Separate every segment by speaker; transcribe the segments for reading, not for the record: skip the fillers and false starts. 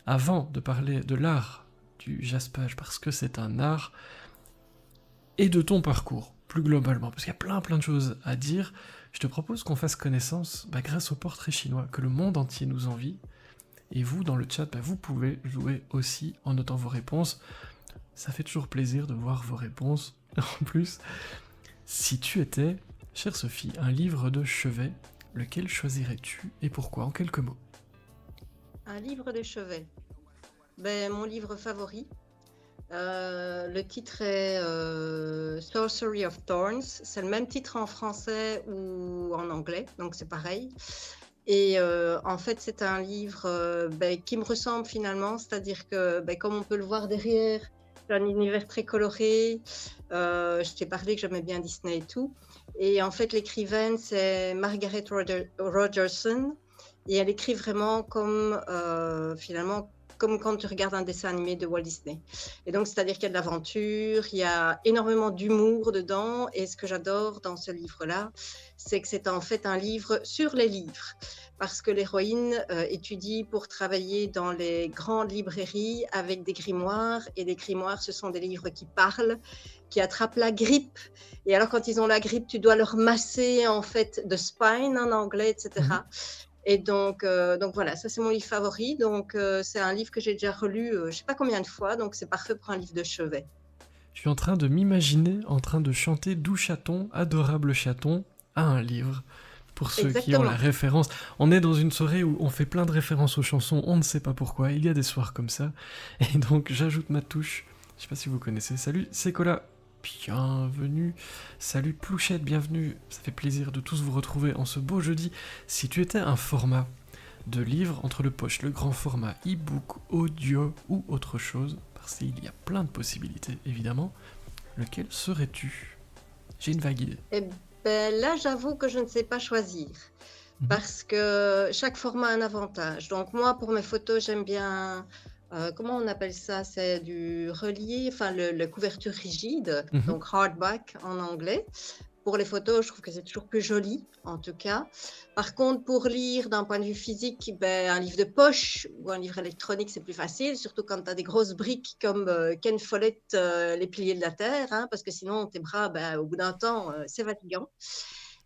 Speaker 1: avant de parler de l'art du jaspage, parce que c'est un art, et de ton parcours, plus globalement, parce qu'il y a plein de choses à dire, je te propose qu'on fasse connaissance grâce au portrait chinois que le monde entier nous envie, et vous, dans le chat, vous pouvez jouer aussi en notant vos réponses. Ça fait toujours plaisir de voir vos réponses. En plus, si tu étais, chère Sophie, un livre de chevet, lequel choisirais-tu et pourquoi, en quelques mots?
Speaker 2: Un livre de chevet. Mon livre favori. Le titre est Sorcery of Thorns. C'est le même titre en français ou en anglais, donc c'est pareil. Et en fait, c'est un livre qui me ressemble finalement, c'est-à-dire que comme on peut le voir derrière, c'est un univers très coloré. Je t'ai parlé que j'aimais bien Disney et tout. Et en fait, l'écrivaine, c'est Margaret Rogerson. Et elle écrit vraiment comme finalement comme quand tu regardes un dessin animé de Walt Disney. Et donc, c'est-à-dire qu'il y a de l'aventure, il y a énormément d'humour dedans. Et ce que j'adore dans ce livre-là, c'est que c'est en fait un livre sur les livres. Parce que l'héroïne étudie pour travailler dans les grandes librairies avec des grimoires. Et les grimoires, ce sont des livres qui parlent, qui attrapent la grippe. Et alors, quand ils ont la grippe, tu dois leur masser, en fait, de spine en anglais, etc. Et donc voilà, ça c'est mon livre favori. Donc c'est un livre que j'ai déjà relu, je sais pas combien de fois, donc c'est parfait pour un livre de chevet.
Speaker 1: Je suis en train de m'imaginer en train de chanter Doux chaton, adorable chaton, à un livre. Pour ceux qui ont la
Speaker 2: Exactement.
Speaker 1: référence, on est dans une soirée où on fait plein de références aux chansons, on ne sait pas pourquoi, il y a des soirs comme ça, et donc j'ajoute ma touche, je sais pas si vous connaissez, salut c'est Cola, bienvenue, salut Plouchette, bienvenue, ça fait plaisir de tous vous retrouver en ce beau jeudi. Si tu étais un format de livre entre le poche, le grand format, e-book, audio ou autre chose, parce qu'il y a plein de possibilités évidemment, lequel serais-tu? J'ai une vague idée.
Speaker 2: Et là, j'avoue que je ne sais pas choisir. Parce que chaque format a un avantage. Donc moi, pour mes photos, j'aime bien, comment on appelle ça? C'est du relié, enfin le couverture rigide, donc hardback en anglais. Pour les photos, je trouve que c'est toujours plus joli, en tout cas. Par contre, pour lire d'un point de vue physique, un livre de poche ou un livre électronique, c'est plus facile, surtout quand tu as des grosses briques comme Ken Follett, Les Piliers de la Terre, hein, parce que sinon, tes bras, au bout d'un temps, c'est fatigant.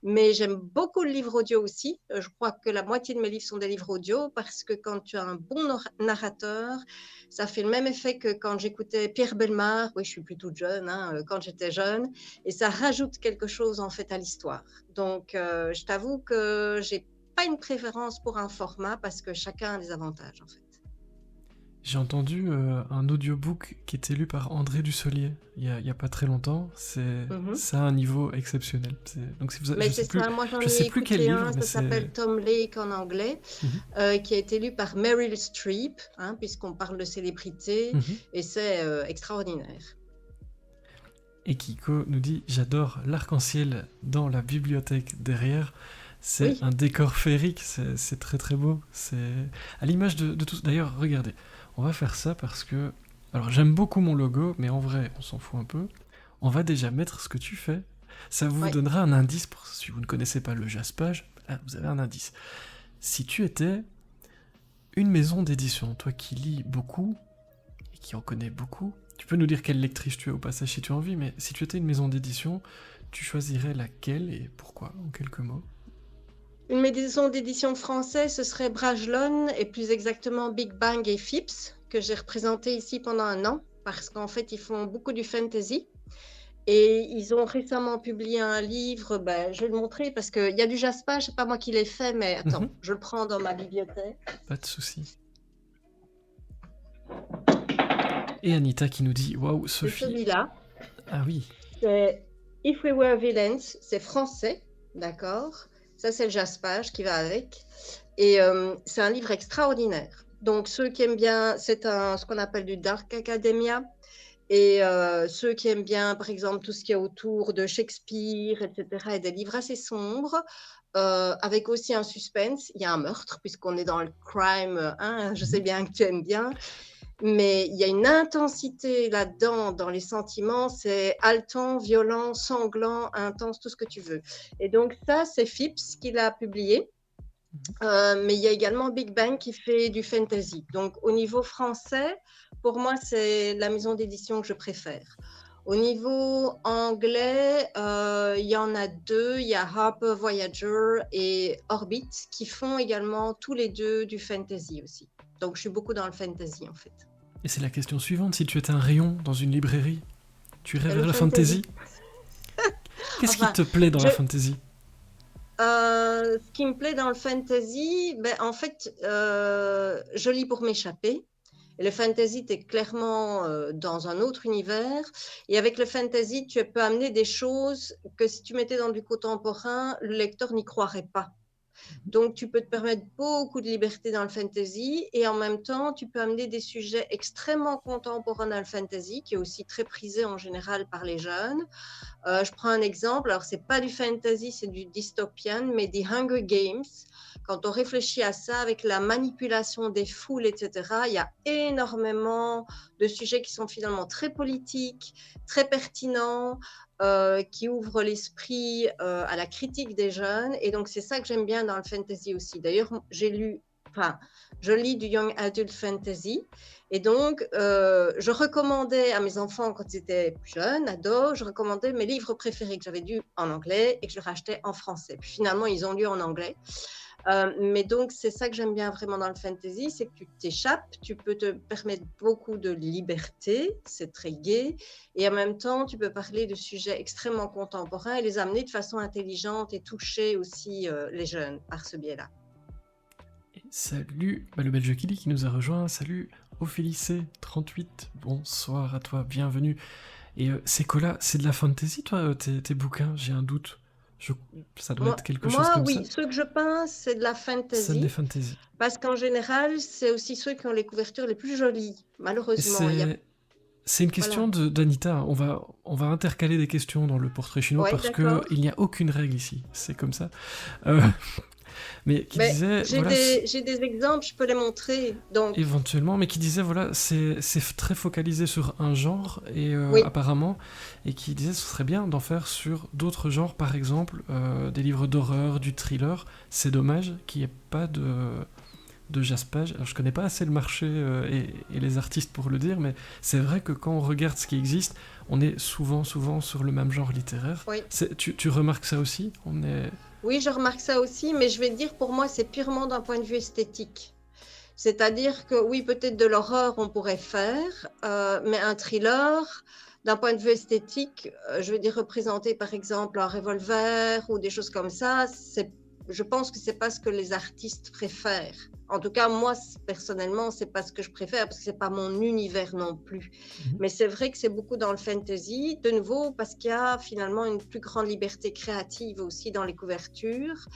Speaker 2: Mais j'aime beaucoup le livre audio aussi. Je crois que la moitié de mes livres sont des livres audio parce que quand tu as un bon narrateur, ça fait le même effet que quand j'écoutais Pierre Bellemare. Oui, je suis plus toute jeune, hein, quand j'étais jeune. Et ça rajoute quelque chose en fait à l'histoire. Donc, je t'avoue que j'ai pas une préférence pour un format parce que chacun a des avantages en fait.
Speaker 1: J'ai entendu un audiobook qui était lu par André Dussolier il y a pas très longtemps. Ça a un niveau exceptionnel. Donc si
Speaker 2: Mais c'est ça, moi j'en
Speaker 1: je
Speaker 2: ai
Speaker 1: sais plus quel
Speaker 2: écouté
Speaker 1: livre,
Speaker 2: un,
Speaker 1: mais
Speaker 2: ça s'appelle
Speaker 1: c'est.
Speaker 2: Tom Lake en anglais, qui a été lu par Meryl Streep, hein, puisqu'on parle de célébrité, et c'est extraordinaire.
Speaker 1: Et Kiko nous dit j'adore l'arc-en-ciel dans la bibliothèque derrière. C'est
Speaker 2: Oui,
Speaker 1: un décor féerique, c'est très très beau. C'est à l'image de tout. D'ailleurs, regardez, on va faire ça parce que. Alors j'aime beaucoup mon logo, mais en vrai, on s'en fout un peu. On va déjà mettre ce que tu fais. Ça vous
Speaker 2: ouais.
Speaker 1: donnera un indice pour si vous ne connaissez pas le jaspage. Là, vous avez un indice. Si tu étais une maison d'édition, toi qui lis beaucoup et qui en connais beaucoup, tu peux nous dire quelle lectrice tu es au passage si tu as envie, mais si tu étais une maison d'édition, tu choisirais laquelle et pourquoi, en quelques mots?
Speaker 2: Une maison d'édition française, ce serait Bragelonne, et plus exactement Big Bang et Phipps, que j'ai représenté ici pendant un an, parce qu'en fait, ils font beaucoup du fantasy. Et ils ont récemment publié un livre, je vais le montrer parce qu'il y a du jaspage, c'est pas moi qui l'ai fait, mais attends, je le prends dans ma bibliothèque.
Speaker 1: Pas de souci. Et Anita qui nous dit waouh,
Speaker 2: C'est
Speaker 1: Sophie.
Speaker 2: celui-là.
Speaker 1: Ah oui.
Speaker 2: C'est If We Were Villains, c'est français, d'accord? Ça, c'est le jaspage qui va avec. Et c'est un livre extraordinaire. Donc, ceux qui aiment bien, ce qu'on appelle du Dark Academia. Et ceux qui aiment bien, par exemple, tout ce qui est autour de Shakespeare, etc., et des livres assez sombres, avec aussi un suspense. Il y a un meurtre, puisqu'on est dans le crime, hein, je sais bien que tu aimes bien. Mais il y a une intensité là-dedans, dans les sentiments, c'est haletant, violent, sanglant, intense, tout ce que tu veux. Et donc ça, c'est Phipps qui l'a publié. Mais il y a également Big Bang qui fait du fantasy. Donc, au niveau français, pour moi, c'est la maison d'édition que je préfère. Au niveau anglais, il y en a deux. Il y a Harper Voyager et Orbit qui font également tous les deux du fantasy aussi. Donc, je suis beaucoup dans le fantasy en fait.
Speaker 1: Et c'est la question suivante, si tu étais un rayon dans une librairie, tu irais
Speaker 2: Le
Speaker 1: vers la
Speaker 2: fantasy.
Speaker 1: fantasy? Qu'est-ce qui
Speaker 2: Enfin,
Speaker 1: te plaît dans
Speaker 2: je,
Speaker 1: la fantasy?
Speaker 2: ce qui me plaît dans le fantasy, ben, en fait, je lis pour m'échapper. Et le fantasy, tu es clairement dans un autre univers. Et avec le fantasy, tu peux amener des choses que si tu mettais dans du contemporain, le lecteur n'y croirait pas. Donc, tu peux te permettre beaucoup de liberté dans le fantasy et en même temps, tu peux amener des sujets extrêmement contemporains dans le fantasy, qui est aussi très prisé en général par les jeunes. Je prends un exemple, alors c'est pas du fantasy, c'est du dystopian, mais des Hunger Games. Quand on réfléchit à ça, avec la manipulation des foules, etc., il y a énormément de sujets qui sont finalement très politiques, très pertinents, qui ouvrent l'esprit à la critique des jeunes. Et donc, c'est ça que j'aime bien dans le fantasy aussi. D'ailleurs, je lis du Young Adult Fantasy. Et donc, je recommandais à mes enfants, quand ils étaient plus jeunes, ados, je recommandais mes livres préférés que j'avais lus en anglais et que je rachetais en français. Puis finalement, ils ont lu en anglais. Mais donc, c'est ça que j'aime bien vraiment dans le fantasy, c'est que tu t'échappes, tu peux te permettre beaucoup de liberté, c'est très gai, et en même temps, tu peux parler de sujets extrêmement contemporains et les amener de façon intelligente et toucher aussi les jeunes par ce biais-là.
Speaker 1: Et salut, le Belge Kili qui nous a rejoint, salut Ophélie C38, bonsoir à toi, bienvenue. Et c'est quoi là? C'est de la fantasy toi, tes bouquins? J'ai un doute. Ça doit être quelque chose
Speaker 2: Moi,
Speaker 1: comme ça.
Speaker 2: oui, ceux que je peins, c'est de la
Speaker 1: C'est des
Speaker 2: fantasy,
Speaker 1: fantasy.
Speaker 2: parce qu'en général, c'est aussi ceux qui ont les couvertures les plus jolies.
Speaker 1: Et
Speaker 2: Malheureusement, il y a...
Speaker 1: c'est une
Speaker 2: Voilà.
Speaker 1: question d'Anita. On va intercaler des questions dans le portrait chinois
Speaker 2: Oui,
Speaker 1: parce que
Speaker 2: d'accord.
Speaker 1: il n'y a aucune règle ici. C'est comme ça. Euh, mais qui
Speaker 2: Mais
Speaker 1: disait,
Speaker 2: j'ai
Speaker 1: voilà,
Speaker 2: j'ai des exemples, je peux les montrer. Donc,
Speaker 1: éventuellement, mais qui disait, voilà, c'est très focalisé sur un genre, et
Speaker 2: oui,
Speaker 1: apparemment, et qui disait ce serait bien d'en faire sur d'autres genres, par exemple, des livres d'horreur, du thriller. C'est dommage qu'il n'y ait pas de jaspage. Alors, je connais pas assez le marché et les artistes pour le dire, mais c'est vrai que quand on regarde ce qui existe, on est souvent sur le même genre littéraire.
Speaker 2: oui.
Speaker 1: Tu remarques ça aussi? On est...
Speaker 2: Oui, je remarque ça aussi, mais je vais dire, pour moi, c'est purement d'un point de vue esthétique. C'est-à-dire que oui, peut-être de l'horreur, on pourrait faire, mais un thriller, d'un point de vue esthétique, je veux dire, représenter par exemple un revolver ou des choses comme ça, je pense que c'est pas ce que les artistes préfèrent. En tout cas, moi, personnellement, c'est pas ce que je préfère parce que c'est pas mon univers non plus.
Speaker 1: Mhm.
Speaker 2: Mais c'est vrai que c'est beaucoup dans le fantasy, de nouveau, parce qu'il y a finalement une plus grande liberté créative aussi dans les couvertures.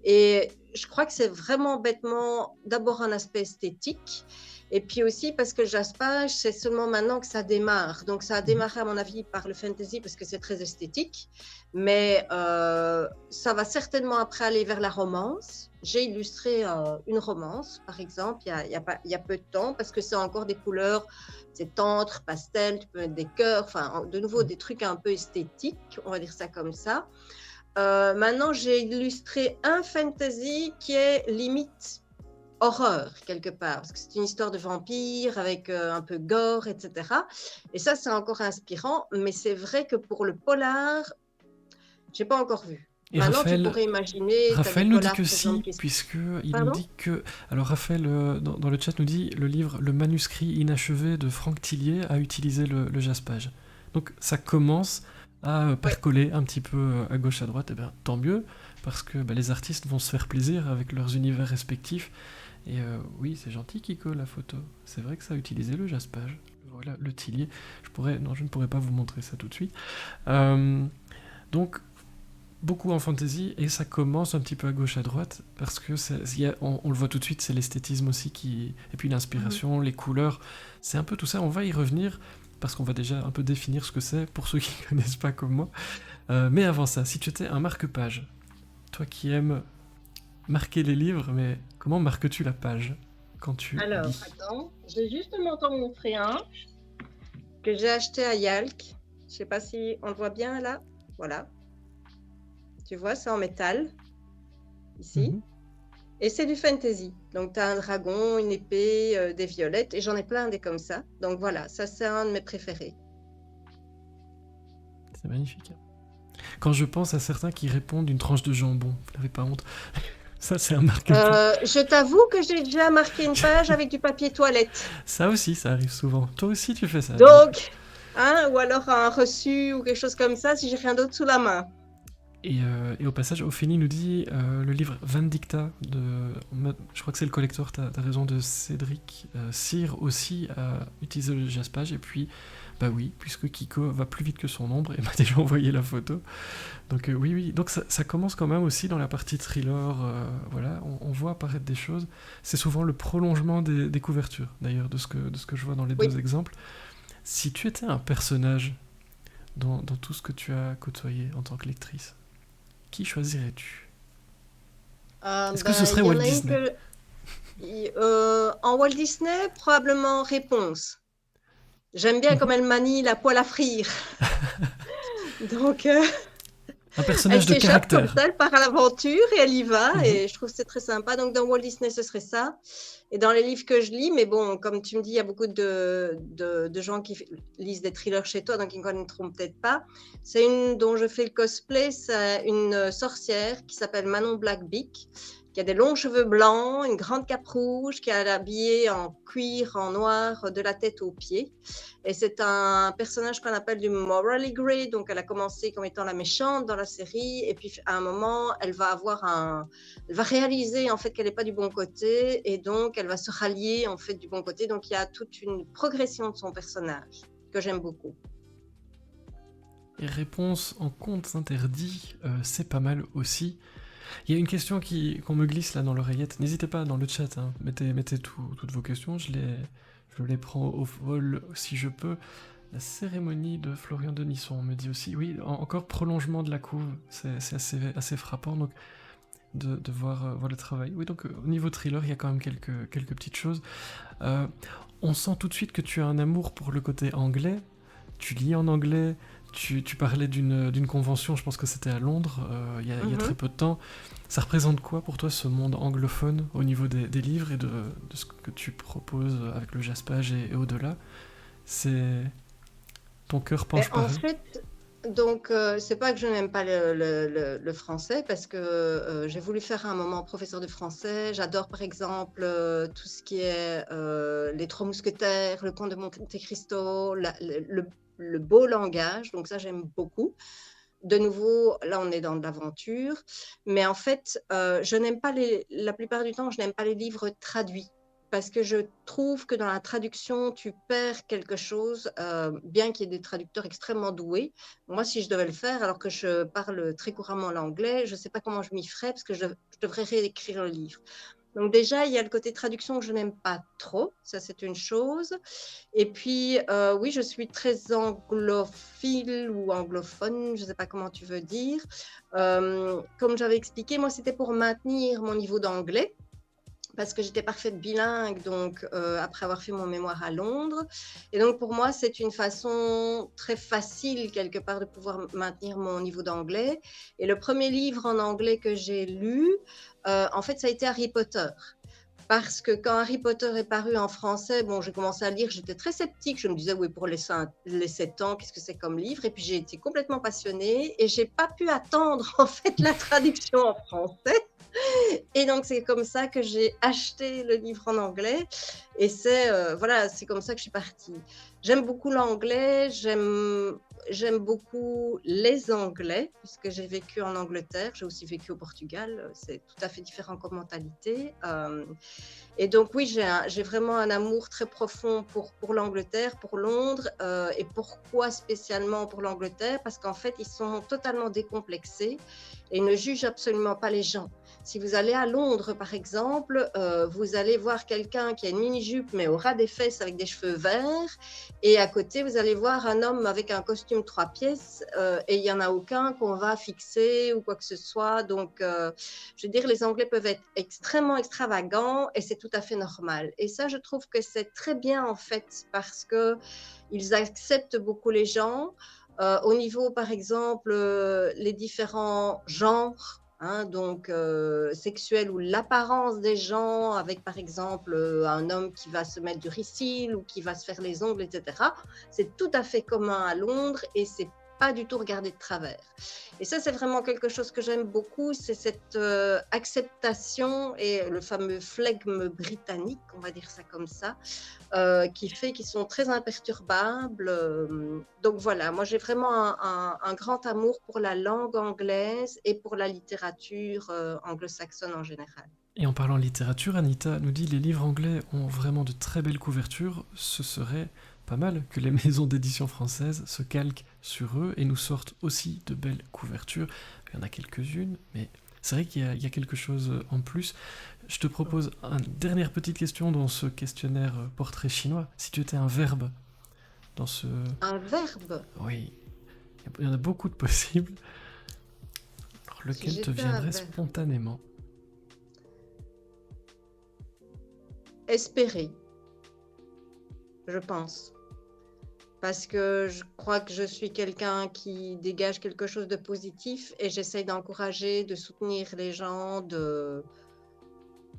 Speaker 2: Et je crois que c'est vraiment bêtement d'abord un aspect esthétique. Et puis aussi parce que le jaspage, c'est seulement maintenant que ça démarre. Donc ça a démarré à mon avis par le fantasy parce que c'est très esthétique. Mais ça va certainement après aller vers la romance. J'ai illustré une romance, par exemple, il y a peu de temps, parce que c'est encore des couleurs, c'est tendre, pastel, tu peux mettre des cœurs, enfin, de nouveau, des trucs un peu esthétiques, on va dire ça comme ça. Maintenant, j'ai illustré un fantasy qui est limite horreur, quelque part, parce que c'est une histoire de vampire avec un peu gore, etc. Et ça, c'est encore inspirant, mais c'est vrai que pour le polar, j'ai pas encore vu.
Speaker 1: Et
Speaker 2: Maintenant, tu pourrais imaginer, tu as des
Speaker 1: Raphaël nous dit
Speaker 2: polars,
Speaker 1: que
Speaker 2: par exemple,
Speaker 1: si,
Speaker 2: qui...
Speaker 1: puisque il nous
Speaker 2: Pardon?
Speaker 1: dit que... Alors Raphaël, dans le chat, nous dit le livre Le manuscrit inachevé de Franck Tillier a utilisé le jaspage. Donc ça commence à
Speaker 2: Ouais.
Speaker 1: percoler un petit peu à gauche, à droite, et bien tant mieux, parce que les artistes vont se faire plaisir avec leurs univers respectifs. Et oui, c'est gentil Kiko la photo. C'est vrai que ça a utilisé le jaspage. Voilà, le Tillier. Non, je ne pourrais pas vous montrer ça tout de suite. Donc beaucoup en fantasy et ça commence un petit peu à gauche à droite parce que on le voit tout de suite, c'est l'esthétisme aussi et puis l'inspiration, les couleurs, c'est un peu tout ça. On va y revenir parce qu'on va déjà un peu définir ce que c'est pour ceux qui ne connaissent pas comme moi. Mais avant ça, si tu étais un marque-page, toi qui aimes marquer les livres, mais comment marques-tu la page quand tu
Speaker 2: Alors,
Speaker 1: lis?
Speaker 2: attends, je vais justement t'en montrer un que j'ai acheté à Yalk. Je sais pas si on le voit bien là. Voilà. Tu vois, c'est en métal, ici.
Speaker 1: Mhm.
Speaker 2: Et c'est du fantasy. Donc, tu as un dragon, une épée, des violettes, et j'en ai plein des comme ça. Donc voilà, ça c'est un de mes préférés.
Speaker 1: C'est magnifique. Quand je pense à certains qui répondent une tranche de jambon, vous n'avez pas honte. Ça, c'est un marque-point.
Speaker 2: Je t'avoue que j'ai déjà marqué une page avec du papier toilette.
Speaker 1: Ça aussi, ça arrive souvent. Toi aussi, tu fais ça, du coup.
Speaker 2: Donc, hein, ou alors un reçu ou quelque chose comme ça si j'ai rien d'autre sous la main.
Speaker 1: Et au passage, Ophélie nous dit le livre Vindicta, je crois que c'est le collector, t'as raison, de Cédric Cyr aussi a utilisé le jaspage. Et puis, bah oui, puisque Kiko va plus vite que son ombre et m'a déjà envoyé la photo. Donc oui, oui. Donc ça commence quand même aussi dans la partie thriller. Voilà, on voit apparaître des choses. C'est souvent le prolongement des couvertures, d'ailleurs, de ce que je vois dans les
Speaker 2: Oui.
Speaker 1: deux exemples. Si tu étais un personnage dans tout ce que tu as côtoyé en tant que lectrice, qui choisirais-tu? Est-ce que ce
Speaker 2: Ben,
Speaker 1: serait
Speaker 2: il y
Speaker 1: Walt
Speaker 2: en a une
Speaker 1: Disney?
Speaker 2: que... en Walt Disney, probablement Réponse. J'aime bien comme
Speaker 1: Mhm.
Speaker 2: elle manie la poêle à frire. Donc,
Speaker 1: Un
Speaker 2: elle
Speaker 1: personnage de
Speaker 2: s'échappe comme
Speaker 1: caractère.
Speaker 2: ça, elle part à l'aventure et elle y va.
Speaker 1: Mhm.
Speaker 2: Et je trouve que c'est très sympa. Donc, dans Walt Disney, ce serait ça. Et dans les livres que je lis, mais bon, comme tu me dis, il y a beaucoup de gens qui lisent des thrillers chez toi, donc ils ne connaîtront peut-être pas. C'est une dont je fais le cosplay, c'est une sorcière qui s'appelle Manon Blackbeak, qui a des longs cheveux blancs, une grande cape rouge, qui est habillée en cuir, en noir, de la tête aux pieds. Et c'est un personnage qu'on appelle du morally grey, donc elle a commencé comme étant la méchante dans la série, et puis à un moment, elle va réaliser en fait qu'elle n'est pas du bon côté, et donc elle va se rallier en fait du bon côté. Donc il y a toute une progression de son personnage que j'aime beaucoup.
Speaker 1: Et réponse en contes interdits, c'est pas mal aussi. Il y a une question qu'on me glisse là dans l'oreillette. N'hésitez pas dans le chat, hein. Mettez toutes vos questions. Je les prends au vol si je peux. La cérémonie de Florian Denisson, on me dit aussi. Oui, encore prolongement de la couve. C'est assez frappant donc, de voir le travail. Oui, donc au niveau thriller, il y a quand même quelques petites choses. Euh, on sent tout de suite que tu as un amour pour le côté anglais. Tu lis en anglais. Tu parlais d'une convention, je pense que c'était à Londres, il y a très peu de temps. Ça représente quoi pour toi ce monde anglophone au niveau des livres et de ce que tu proposes avec le jaspage et au-delà? C'est Ton cœur
Speaker 2: Mais
Speaker 1: penche
Speaker 2: en
Speaker 1: pareil?
Speaker 2: fait, donc, c'est pas que je n'aime pas le français, parce que j'ai voulu faire un moment professeur de français. J'adore, par exemple, tout ce qui est Les Trois Mousquetaires, Le Comte de Monte Cristo, le beau langage. Donc, ça, j'aime beaucoup. De nouveau, là, on est dans de l'aventure. Mais en fait, je n'aime pas la plupart du temps, je n'aime pas les livres traduits. Parce que je trouve que dans la traduction, tu perds quelque chose, bien qu'il y ait des traducteurs extrêmement doués. Moi, si je devais le faire, alors que je parle très couramment l'anglais, je ne sais pas comment je m'y ferais, parce que je devrais réécrire le livre. Donc déjà, il y a le côté traduction que je n'aime pas trop, ça c'est une chose. Et puis, oui, je suis très anglophile ou anglophone, je ne sais pas comment tu veux dire. Comme j'avais expliqué, moi, c'était pour maintenir mon niveau d'anglais, parce que j'étais parfaite bilingue, donc après avoir fait mon mémoire à Londres. Et donc pour moi, c'est une façon très facile, quelque part, de pouvoir maintenir mon niveau d'anglais. Et le premier livre en anglais que j'ai lu, en fait, ça a été Harry Potter. Parce que quand Harry Potter est paru en français, bon, j'ai commencé à lire, j'étais très sceptique. Je me disais, oui, pour les 7 ans, qu'est-ce que c'est comme livre? Et puis j'ai été complètement passionnée et j'ai pas pu attendre en fait la traduction en français. Et donc, c'est comme ça que j'ai acheté le livre en anglais. Et voilà, c'est comme ça que je suis partie. J'aime beaucoup l'anglais, j'aime beaucoup les Anglais, puisque j'ai vécu en Angleterre, j'ai aussi vécu au Portugal. C'est tout à fait différent comme mentalité. Et donc, oui, j'ai vraiment un amour très profond pour l'Angleterre, pour Londres. Et pourquoi spécialement pour l'Angleterre? Parce qu'en fait, ils sont totalement décomplexés et ils ne jugent absolument pas les gens. Si vous allez à Londres, par exemple, vous allez voir quelqu'un qui a une mini-jupe, mais au ras des fesses avec des cheveux verts. Et à côté, vous allez voir un homme avec un costume 3 pièces. Et il n'y en a aucun qu'on va fixer ou quoi que ce soit. Donc, je veux dire, les Anglais peuvent être extrêmement extravagants et c'est tout à fait normal. Et ça, je trouve que c'est très bien, en fait, parce qu'ils acceptent beaucoup les gens. Au niveau, par exemple, les différents genres. hein, donc sexuel ou l'apparence des gens avec par exemple un homme qui va se mettre du ricin ou qui va se faire les ongles, etc. C'est tout à fait commun à Londres et c'est pas du tout regardé de travers. Et ça, c'est vraiment quelque chose que j'aime beaucoup, c'est cette acceptation et le fameux flegme britannique, on va dire ça comme ça, qui fait qu'ils sont très imperturbables. Donc voilà, moi j'ai vraiment un grand amour pour la langue anglaise et pour la littérature anglo-saxonne en général.
Speaker 1: Et en parlant littérature, Anita nous dit les livres anglais ont vraiment de très belles couvertures. Ce serait pas mal que les maisons d'édition françaises se calquent sur eux et nous sortent aussi de belles couvertures. Il y en a quelques-unes, mais c'est vrai qu'il y a quelque chose en plus. Je te propose une dernière petite question dans ce questionnaire portrait chinois. Si tu étais un verbe dans ce...
Speaker 2: Un verbe,
Speaker 1: Oui, il y en a beaucoup de possibles. Alors,
Speaker 2: si
Speaker 1: lequel te
Speaker 2: j'étais un
Speaker 1: viendrait
Speaker 2: verbe,
Speaker 1: spontanément?
Speaker 2: espérer, je pense. Parce que je crois que je suis quelqu'un qui dégage quelque chose de positif et j'essaye d'encourager, de soutenir les gens.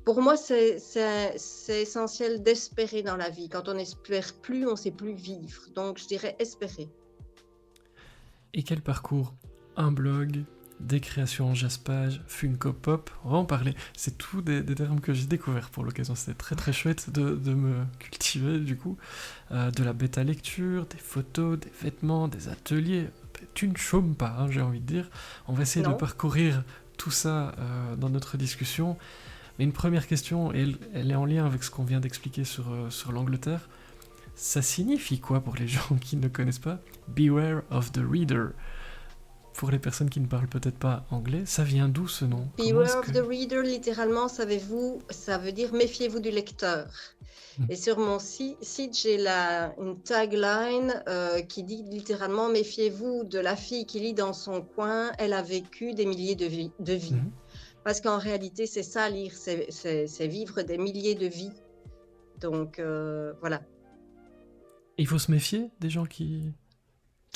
Speaker 2: Pour moi, c'est essentiel d'espérer dans la vie. Quand on n'espère plus, on ne sait plus vivre. Donc, je dirais espérer.
Speaker 1: Et quel parcours? Un blog, des créations en Jaspage, Funko Pop, on va en parler. C'est tout des termes que j'ai découverts pour l'occasion. C'était très très chouette de me cultiver du coup. De la bêta lecture, des photos, des vêtements, des ateliers. Tu ne chômes pas, hein, j'ai envie de dire. On va essayer de
Speaker 2: Non?
Speaker 1: parcourir tout ça dans notre discussion. Mais une première question, et elle est en lien avec ce qu'on vient d'expliquer sur l'Angleterre. Ça signifie quoi pour les gens qui ne connaissent pas? Beware of the reader. Pour les personnes qui ne parlent peut-être pas anglais, ça vient d'où ce nom? Comment est-ce
Speaker 2: Beware
Speaker 1: que...
Speaker 2: of the reader, littéralement, savez-vous, ça veut dire méfiez-vous du lecteur. Et sur mon site, j'ai une tagline qui dit littéralement méfiez-vous de la fille qui lit dans son coin, elle a vécu des milliers de vies.
Speaker 1: Mhm.
Speaker 2: Parce qu'en réalité, c'est ça, lire, c'est vivre des milliers de vies. Donc voilà.
Speaker 1: Il faut se méfier des gens qui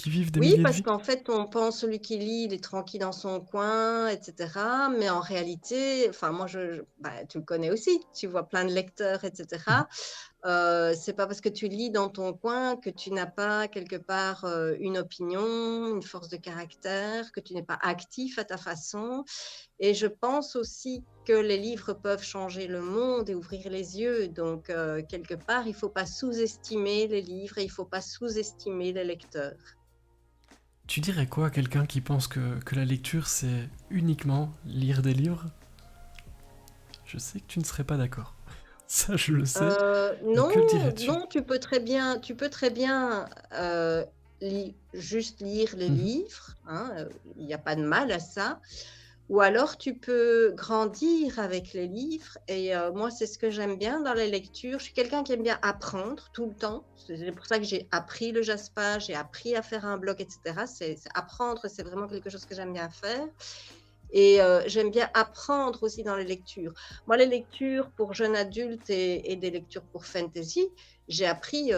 Speaker 1: vivent des
Speaker 2: Oui,
Speaker 1: milliers de
Speaker 2: parce
Speaker 1: vies?
Speaker 2: qu'en fait, on pense celui qui lit, il est tranquille dans son coin, etc. Mais en réalité, enfin moi, bah, tu le connais aussi, tu vois plein de lecteurs,
Speaker 1: Mhm.
Speaker 2: etc. C'est pas parce que tu lis dans ton coin que tu n'as pas quelque part une opinion, une force de caractère, que tu n'es pas actif à ta façon. Et je pense aussi que les livres peuvent changer le monde et ouvrir les yeux. Donc, quelque part, il ne faut pas sous-estimer les livres et il ne faut pas sous-estimer les lecteurs.
Speaker 1: Tu dirais quoi à quelqu'un qui pense que la lecture c'est uniquement lire des livres? Je sais que tu ne serais pas d'accord. Ça, je le sais. Mais
Speaker 2: Non,
Speaker 1: que dirais-tu?
Speaker 2: non, tu peux très bien juste lire les
Speaker 1: Mhm.
Speaker 2: livres, hein, il n'y a pas de mal à ça. Ou alors tu peux grandir avec les livres et moi c'est ce que j'aime bien dans les lectures. Je suis quelqu'un qui aime bien apprendre tout le temps. C'est pour ça que j'ai appris le jaspage, j'ai appris à faire un blog, etc. Apprendre, c'est vraiment quelque chose que j'aime bien faire. Et j'aime bien apprendre aussi dans les lectures. Moi, les lectures pour jeunes adultes et des lectures pour fantasy, j'ai appris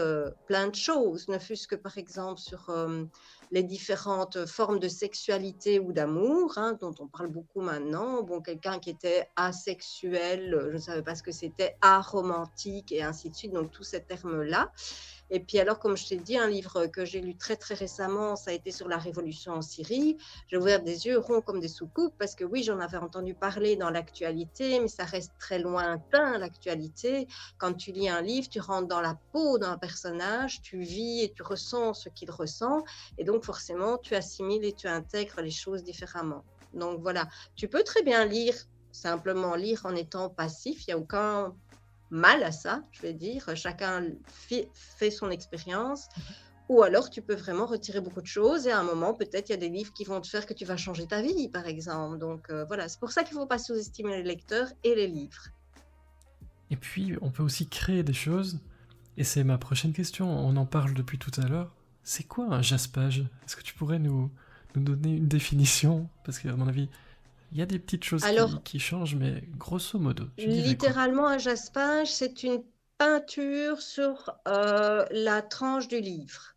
Speaker 2: plein de choses, ne fût-ce que par exemple sur les différentes formes de sexualité ou d'amour, hein, dont on parle beaucoup maintenant. Bon, quelqu'un qui était asexuel, je ne savais pas ce que c'était, aromantique et ainsi de suite, donc tous ces termes-là. Et puis alors, comme je t'ai dit, un livre que j'ai lu très très récemment, ça a été sur la révolution en Syrie. J'ai ouvert des yeux ronds comme des soucoupes parce que oui, j'en avais entendu parler dans l'actualité, mais ça reste très lointain, l'actualité. Quand tu lis un livre, tu rentres dans la peau d'un personnage, tu vis et tu ressens ce qu'il ressent. Et donc forcément, tu assimiles et tu intègres les choses différemment. Donc voilà, tu peux très bien lire, simplement lire en étant passif, il n'y a aucun mal à ça, je vais dire. Chacun fait son expérience. Ou alors, tu peux vraiment retirer beaucoup de choses et à un moment, peut-être, il y a des livres qui vont te faire que tu vas changer ta vie, par exemple. Donc, voilà, c'est pour ça qu'il ne faut pas sous-estimer les lecteurs et les livres.
Speaker 1: Et puis, on peut aussi créer des choses. Et c'est ma prochaine question. On en parle depuis tout à l'heure. C'est quoi un jaspage? Est-ce que tu pourrais nous donner une définition? Parce qu'à mon avis, il y a des petites choses
Speaker 2: Alors,
Speaker 1: qui changent, mais grosso modo, tu dirais quoi?
Speaker 2: littéralement, un jaspage, c'est une peinture sur la tranche du livre.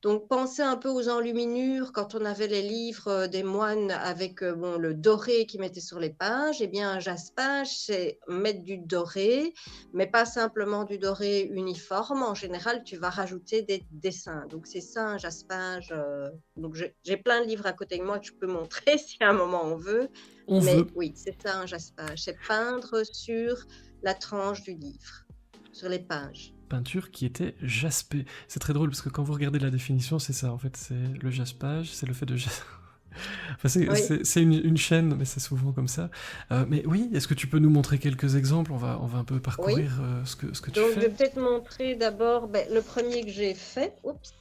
Speaker 2: Donc, pensez un peu aux enluminures quand on avait les livres des moines avec le doré qu'ils mettaient sur les pages. Eh bien, un jaspage, c'est mettre du doré, mais pas simplement du doré uniforme. En général, tu vas rajouter des dessins. Donc, c'est ça un jaspage. Donc, j'ai plein de livres à côté de moi que je peux montrer si à un moment on veut.
Speaker 1: On
Speaker 2: Mais
Speaker 1: veut.
Speaker 2: oui, c'est ça un jaspage. C'est peindre sur la tranche du livre, sur les pages.
Speaker 1: Peinture qui était jaspée. C'est très drôle parce que quand vous regardez la définition, c'est ça en fait, c'est le jaspage, c'est le fait de enfin,
Speaker 2: Oui.
Speaker 1: c'est une chaîne, mais c'est souvent comme ça. Mais oui, est-ce que tu peux nous montrer quelques exemples? On va un peu
Speaker 2: Oui.
Speaker 1: parcourir ce que tu
Speaker 2: Donc, je vais
Speaker 1: fais.
Speaker 2: peut-être montrer d'abord le premier que j'ai fait. Oups.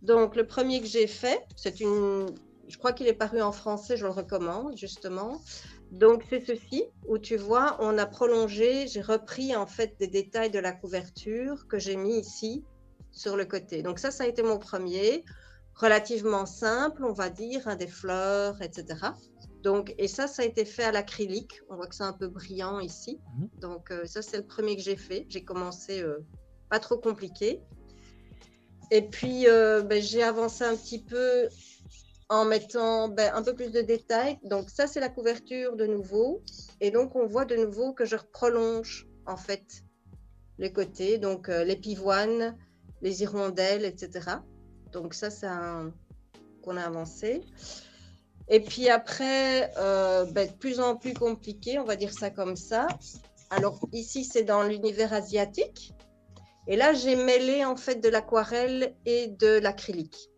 Speaker 2: Donc, le premier que j'ai fait, je crois qu'il est paru en français, je le recommande justement. Donc, c'est ceci, où tu vois, on a prolongé, j'ai repris en fait des détails de la couverture que j'ai mis ici sur le côté. Donc, ça a été mon premier, relativement simple, on va dire, hein, des fleurs, etc. Donc, et ça a été fait à l'acrylique. On voit que c'est un peu brillant ici.
Speaker 1: Mhm.
Speaker 2: Donc, ça, c'est le premier que j'ai fait. J'ai commencé pas trop compliqué. Et puis, j'ai avancé un petit peu en mettant un peu plus de détails. Donc, ça, c'est la couverture de nouveau. Et donc, on voit de nouveau que je prolonge, en fait, les côtés. Donc, les pivoines, les hirondelles, etc. Donc, ça, c'est qu'on a avancé. Et puis après, de plus en plus compliqué, on va dire ça comme ça. Alors, ici, c'est dans l'univers asiatique. Et là, j'ai mêlé en fait de l'aquarelle et de l'acrylique.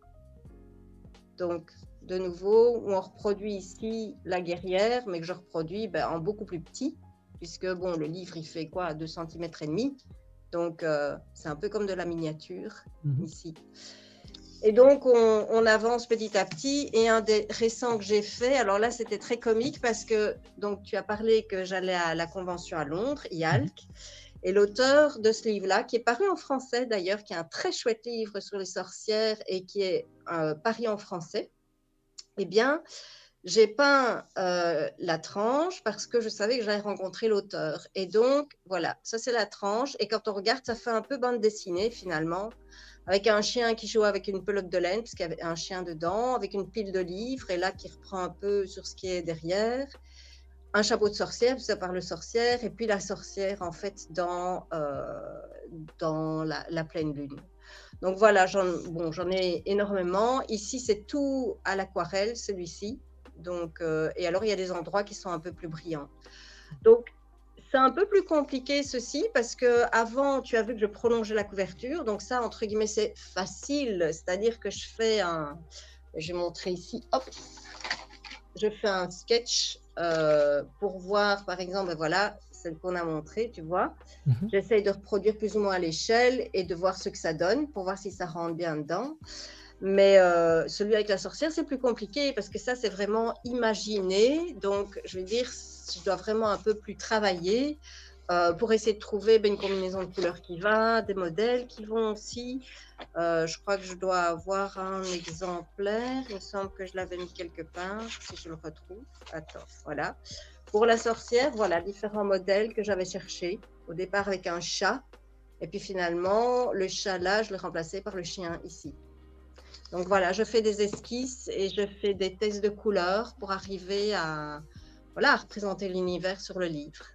Speaker 2: Donc, de nouveau, on reproduit ici la guerrière, mais que je reproduis en beaucoup plus petit, puisque le livre, il fait quoi, 2 cm et demi. Donc, c'est un peu comme de la miniature ici. Et donc, on avance petit à petit. Et un des récents que j'ai fait, alors là, c'était très comique parce que donc, tu as parlé que j'allais à la convention à Londres, IALC. Et l'auteur de ce livre-là, qui est paru en français d'ailleurs, qui est un très chouette livre sur les sorcières et qui est paru en français, eh bien, j'ai peint la tranche parce que je savais que j'allais rencontrer l'auteur. Et donc, voilà, ça c'est la tranche. Et quand on regarde, ça fait un peu bande dessinée finalement, avec un chien qui joue avec une pelote de laine, parce qu'il y avait un chien dedans, avec une pile de livres, et là qui reprend un peu sur ce qui est derrière. Un chapeau de sorcière, puis ça parle de sorcière, et puis la sorcière en fait dans la pleine lune. Donc voilà, j'en ai énormément. Ici, c'est tout à l'aquarelle, celui-ci. Donc, et alors, il y a des endroits qui sont un peu plus brillants. Donc, c'est un peu plus compliqué ceci parce que avant, tu as vu que je prolongeais la couverture. Donc ça, entre guillemets, c'est facile. C'est-à-dire que je fais je vais montrer ici, hop, je fais un sketch pour voir, par exemple, voilà, celle qu'on a montrée, tu vois. J'essaye de reproduire plus ou moins à l'échelle et de voir ce que ça donne pour voir si ça rentre bien dedans. Mais celui avec la sorcière, c'est plus compliqué parce que ça, c'est vraiment imaginé. Donc, je vais dire, je dois vraiment un peu plus travailler pour essayer de trouver une combinaison de couleurs qui va, des modèles qui vont aussi. Je crois que je dois avoir un exemplaire. Il me semble que je l'avais mis quelque part, si je le retrouve. Attends, voilà. Pour la sorcière, voilà, différents modèles que j'avais cherchés. Au départ avec un chat. Et puis finalement, le chat là, je l'ai remplacé par le chien ici. Donc voilà, je fais des esquisses et je fais des tests de couleurs pour arriver à représenter l'univers sur le livre.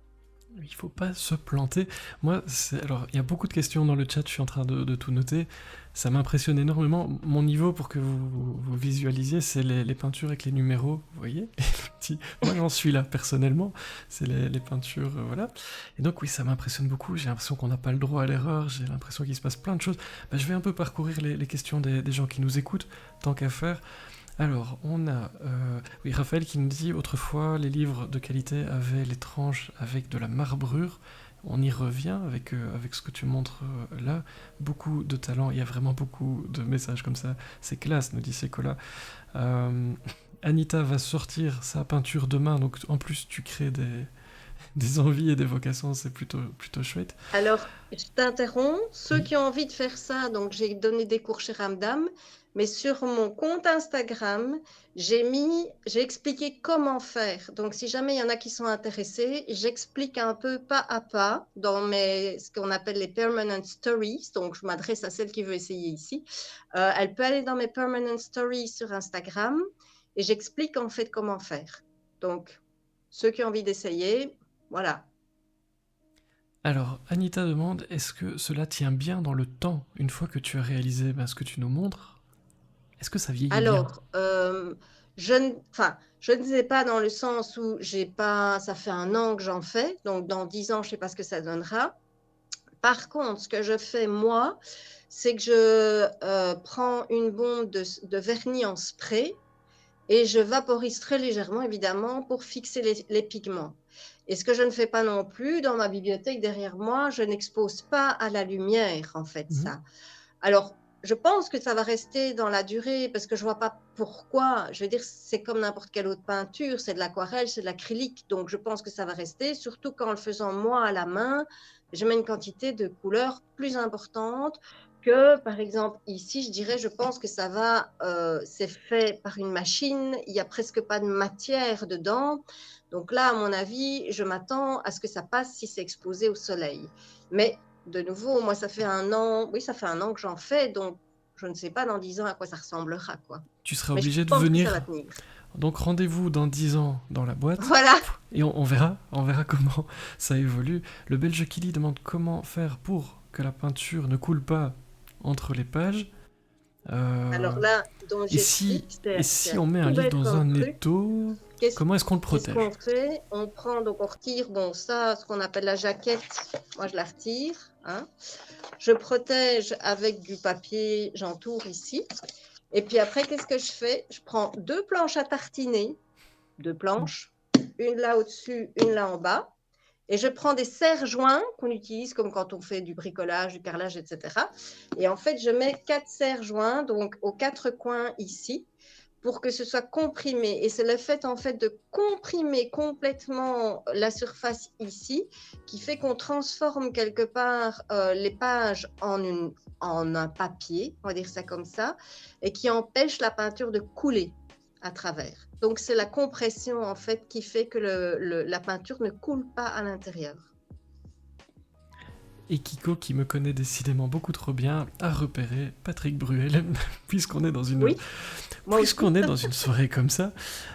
Speaker 1: Il faut pas se planter. Moi, alors, il y a beaucoup de questions dans le chat, je suis en train de tout noter. Ça m'impressionne énormément. Mon niveau, pour que vous visualisiez, c'est les peintures avec les numéros, vous voyez. Moi, j'en suis là, personnellement. C'est les peintures, voilà. Et donc, oui, ça m'impressionne beaucoup. J'ai l'impression qu'on n'a pas le droit à l'erreur. J'ai l'impression qu'il se passe plein de choses. Je vais un peu parcourir les questions des gens qui nous écoutent, tant qu'à faire. Alors, on a Raphaël qui nous dit autrefois les livres de qualité avaient les tranches avec de la marbrure. On y revient avec ce que tu montres là. Beaucoup de talent, il y a vraiment beaucoup de messages comme ça. C'est classe, nous dit Sekola. Anita va sortir sa peinture demain, donc en plus tu crées des envies et des vocations, c'est plutôt chouette.
Speaker 2: Alors, je t'interromps. Ceux qui ont envie de faire ça, donc j'ai donné des cours chez Ramdam, mais sur mon compte Instagram, j'ai expliqué comment faire. Donc, si jamais il y en a qui sont intéressés, j'explique un peu pas à pas dans ce qu'on appelle les permanent stories. Donc, je m'adresse à celle qui veut essayer ici. Elle peut aller dans mes permanent stories sur Instagram et j'explique en fait comment faire. Donc, ceux qui ont envie d'essayer, voilà.
Speaker 1: Alors, Anita demande, est-ce que cela tient bien dans le temps, une fois que tu as réalisé ce que tu nous montres? Est-ce que ça vieillit bien?
Speaker 2: Alors, je ne sais pas dans le sens où ça fait un an que j'en fais, donc dans 10 ans, je ne sais pas ce que ça donnera. Par contre, ce que je fais moi, c'est que je prends une bombe de vernis en spray et je vaporise très légèrement, évidemment, pour fixer les pigments. Et ce que je ne fais pas non plus, dans ma bibliothèque derrière moi, je n'expose pas à la lumière, en fait, ça. Alors, je pense que ça va rester dans la durée parce que je ne vois pas pourquoi. Je veux dire, c'est comme n'importe quelle autre peinture, c'est de l'aquarelle, c'est de l'acrylique. Donc, je pense que ça va rester, surtout qu'en le faisant moi à la main, je mets une quantité de couleurs plus importante que, par exemple, ici, je dirais, je pense que ça va, c'est fait par une machine, il n'y a presque pas de matière dedans. Donc là, à mon avis, je m'attends à ce que ça passe si c'est exposé au soleil. Mais de nouveau, moi, ça fait un an que j'en fais, donc je ne sais pas dans 10 ans à quoi ça ressemblera, quoi.
Speaker 1: Tu seras
Speaker 2: Mais je
Speaker 1: obligé de
Speaker 2: pense que ça va
Speaker 1: venir.
Speaker 2: tenir.
Speaker 1: Donc rendez-vous dans 10 ans dans la boîte.
Speaker 2: Voilà.
Speaker 1: Et on verra comment ça évolue. Le Belge Kili demande comment faire pour que la peinture ne coule pas entre les pages.
Speaker 2: Alors là, donc
Speaker 1: Et si,
Speaker 2: j'explique,
Speaker 1: et
Speaker 2: c'est
Speaker 1: si on met un
Speaker 2: tout
Speaker 1: livre
Speaker 2: bête
Speaker 1: dans
Speaker 2: comme
Speaker 1: un
Speaker 2: truc.
Speaker 1: étau, comment est-ce qu'on le
Speaker 2: Qu'est-ce qu'on
Speaker 1: protège?
Speaker 2: fait? On retire, bon, ça, ce qu'on appelle la jaquette, moi je la retire. Hein. Je protège avec du papier, j'entoure ici. Et puis après, qu'est-ce que je fais? Je prends 2 planches à tartiner, 2 planches, une là au-dessus, une là en bas. Et je prends des serre-joints qu'on utilise comme quand on fait du bricolage, du carrelage, etc. Et en fait, je mets 4 serre-joints, donc aux 4 coins ici, pour que ce soit comprimé. Et c'est le fait en fait de comprimer complètement la surface ici qui fait qu'on transforme quelque part les pages en un papier, on va dire ça comme ça, et qui empêche la peinture de couler à travers. Donc c'est la compression en fait qui fait que la peinture ne coule pas à l'intérieur.
Speaker 1: Et Kiko, qui me connaît décidément beaucoup trop bien, a repéré Patrick Bruel, puisqu'on est dans une...
Speaker 2: Oui, moi aussi.
Speaker 1: Puisqu'on est dans une soirée comme ça,